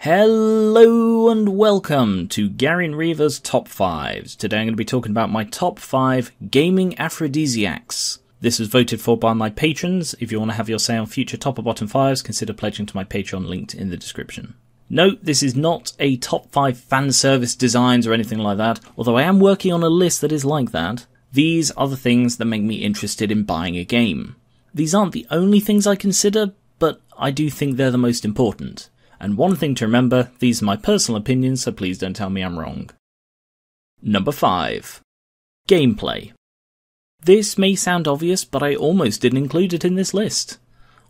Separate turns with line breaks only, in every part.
Hello and welcome to Gar1onriva's Top 5s. Today I'm going to be talking about my top 5 gaming aphrodisiacs. This was voted for by my patrons. If you want to have your say on future top or bottom 5s, consider pledging to my Patreon linked in the description. Note, this is not a top 5 fan service designs or anything like that, although I am working on a list that is like that. These are the things that make me interested in buying a game. These aren't the only things I consider, but I do think they're the most important. And one thing to remember, these are my personal opinions, so please don't tell me I'm wrong. Number 5. Gameplay. This may sound obvious, but I almost didn't include it in this list.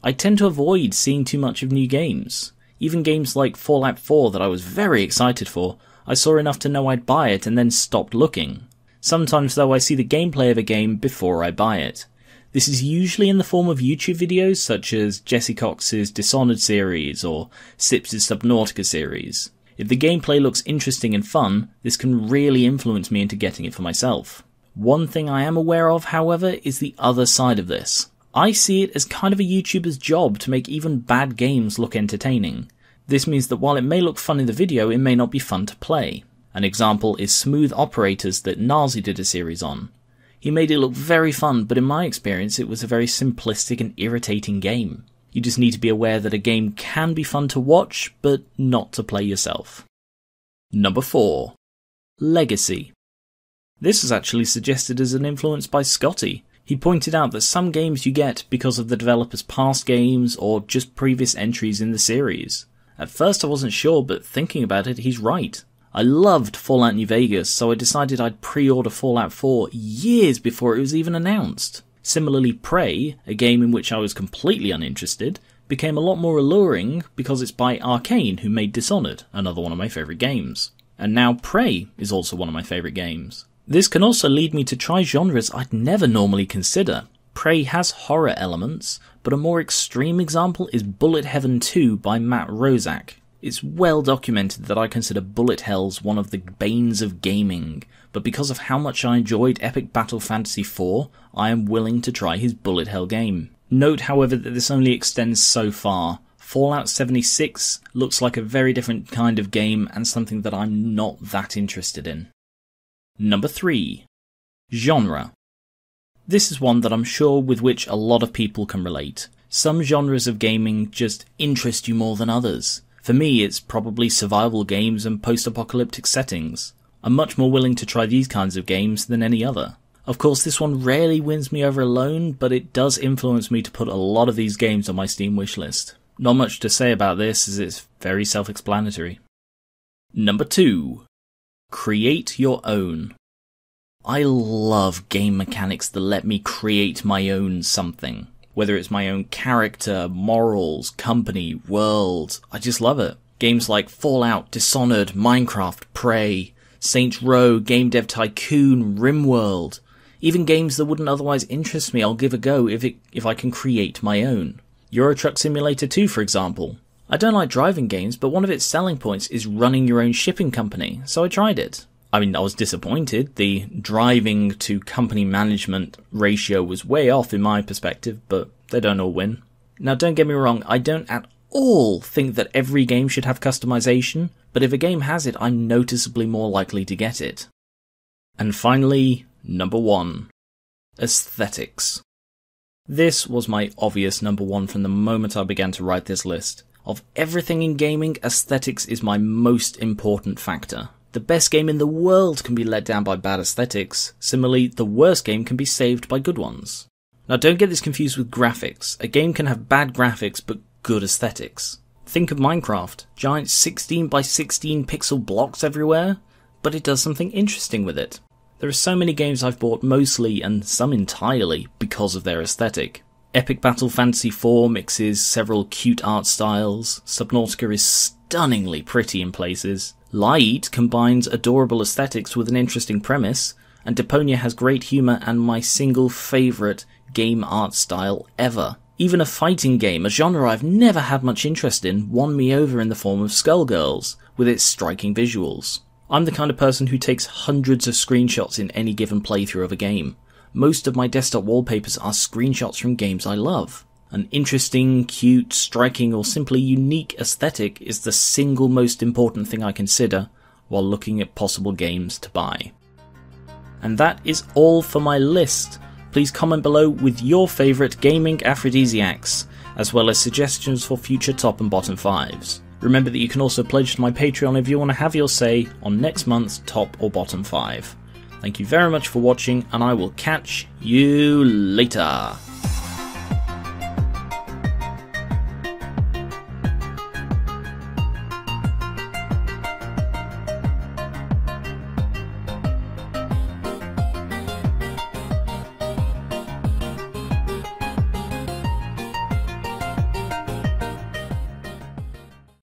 I tend to avoid seeing too much of new games. Even games like Fallout 4 that I was very excited for, I saw enough to know I'd buy it and then stopped looking. Sometimes though I see the gameplay of a game before I buy it. This is usually in the form of YouTube videos such as Jesse Cox's Dishonored series or Sips' Subnautica series. If the gameplay looks interesting and fun, this can really influence me into getting it for myself. One thing I am aware of, however, is the other side of this. I see it as kind of a YouTuber's job to make even bad games look entertaining. This means that while it may look fun in the video, it may not be fun to play. An example is Smooth Operators that Nazi did a series on. He made it look very fun, but in my experience it was a very simplistic and irritating game. You just need to be aware that a game can be fun to watch, but not to play yourself. Number 4. Legacy. This was actually suggested as an influence by Scotty. He pointed out that some games you get because of the developer's past games or just previous entries in the series. At first I wasn't sure, but thinking about it, he's right. I loved Fallout New Vegas, so I decided I'd pre-order Fallout 4 years before it was even announced. Similarly, Prey, a game in which I was completely uninterested, became a lot more alluring because it's by Arcane, who made Dishonored, another one of my favourite games. And now Prey is also one of my favourite games. This can also lead me to try genres I'd never normally consider. Prey has horror elements, but a more extreme example is Bullet Heaven 2 by Matt Rozak. It's well documented that I consider bullet hells one of the banes of gaming, but because of how much I enjoyed Epic Battle Fantasy IV, I am willing to try his bullet hell game. Note, however, that this only extends so far. Fallout 76 looks like a very different kind of game and something that I'm not that interested in. Number 3. Genre. This is one that I'm sure with which a lot of people can relate. Some genres of gaming just interest you more than others. For me, it's probably survival games and post-apocalyptic settings. I'm much more willing to try these kinds of games than any other. Of course, this one rarely wins me over alone, but it does influence me to put a lot of these games on my Steam wishlist. Not much to say about this, as it's very self-explanatory. Number 2. Create your own. I love game mechanics that let me create my own something. Whether it's my own character, morals, company, world, I just love it. Games like Fallout, Dishonored, Minecraft, Prey, Saints Row, Game Dev Tycoon, RimWorld. Even games that wouldn't otherwise interest me I'll give a go if I can create my own. Euro Truck Simulator 2, for example. I don't like driving games, but one of its selling points is running your own shipping company, so I tried it. I mean, I was disappointed. The driving to company management ratio was way off in my perspective, but they don't all win. Now, don't get me wrong, I don't at all think that every game should have customization, but if a game has it, I'm noticeably more likely to get it. And finally, number 1. Aesthetics. This was my obvious number 1 from the moment I began to write this list. Of everything in gaming, aesthetics is my most important factor. The best game in the world can be let down by bad aesthetics. Similarly, the worst game can be saved by good ones. Now, don't get this confused with graphics. A game can have bad graphics but good aesthetics. Think of Minecraft. Giant 16 by 16 pixel blocks everywhere, but it does something interesting with it. There are so many games I've bought mostly, and some entirely, because of their aesthetic. Epic Battle Fantasy IV mixes several cute art styles. Subnautica is stunningly pretty in places. Light combines adorable aesthetics with an interesting premise, and Deponia has great humour and my single favourite game art style ever. Even a fighting game, a genre I've never had much interest in, won me over in the form of Skullgirls, with its striking visuals. I'm the kind of person who takes hundreds of screenshots in any given playthrough of a game. Most of my desktop wallpapers are screenshots from games I love. An interesting, cute, striking, or simply unique aesthetic is the single most important thing I consider while looking at possible games to buy. And that is all for my list. Please comment below with your favourite gaming aphrodisiacs, as well as suggestions for future top and bottom 5s. Remember that you can also pledge to my Patreon if you want to have your say on next month's top or bottom 5. Thank you very much for watching, and I will catch you later.